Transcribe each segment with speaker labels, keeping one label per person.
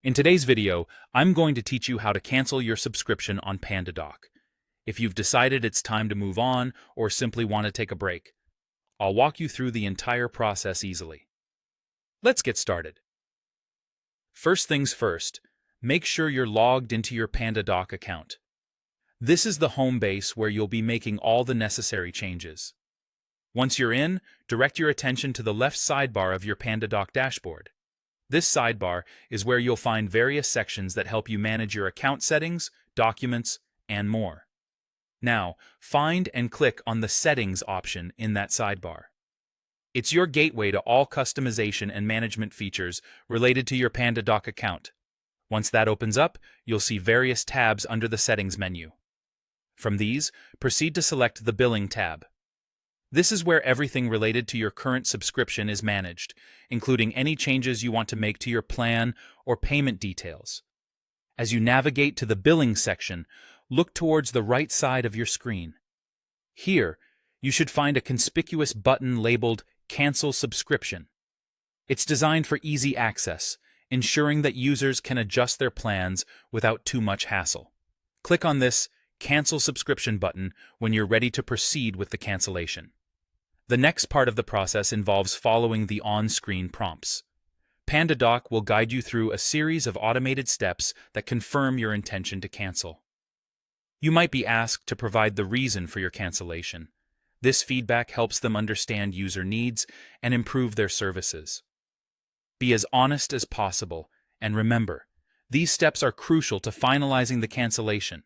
Speaker 1: In today's video, I'm going to teach you how to cancel your subscription on Pandadoc. If you've decided it's time to move on or simply want to take a break, I'll walk you through the entire process easily. Let's get started. First things first, make sure you're logged into your Pandadoc account. This is the home base where you'll be making all the necessary changes. Once you're in, direct your attention to the left sidebar of your Pandadoc dashboard. This sidebar is where you'll find various sections that help you manage your account settings, documents, and more. Now, find and click on the Settings option in that sidebar. It's your gateway to all customization and management features related to your Pandadoc account. Once that opens up, you'll see various tabs under the Settings menu. From these, proceed to select the Billing tab. This is where everything related to your current subscription is managed, including any changes you want to make to your plan or payment details. As you navigate to the Billing section, look towards the right side of your screen. Here, you should find a conspicuous button labeled Cancel Subscription. It's designed for easy access, ensuring that users can adjust their plans without too much hassle. Click on this Cancel Subscription button when you're ready to proceed with the cancellation. The next part of the process involves following the on-screen prompts. Pandadoc will guide you through a series of automated steps that confirm your intention to cancel. You might be asked to provide the reason for your cancellation. This feedback helps them understand user needs and improve their services. Be as honest as possible, and remember, these steps are crucial to finalizing the cancellation,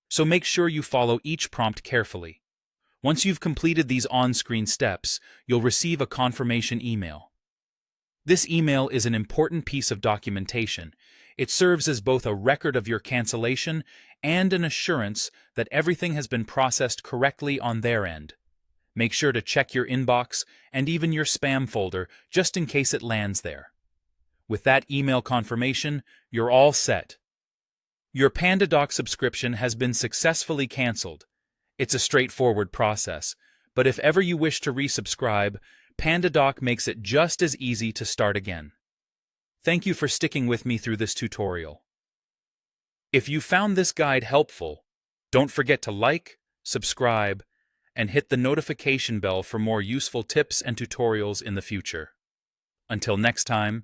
Speaker 1: so make sure you follow each prompt carefully. Once you've completed these on-screen steps, you'll receive a confirmation email. This email is an important piece of documentation. It serves as both a record of your cancellation and an assurance that everything has been processed correctly on their end. Make sure to check your inbox and even your spam folder just in case it lands there. With that email confirmation, you're all set. Your Pandadoc subscription has been successfully canceled. It's a straightforward process, but if ever you wish to resubscribe, Pandadoc makes it just as easy to start again. Thank you for sticking with me through this tutorial. If you found this guide helpful, don't forget to like, subscribe, and hit the notification bell for more useful tips and tutorials in the future. Until next time,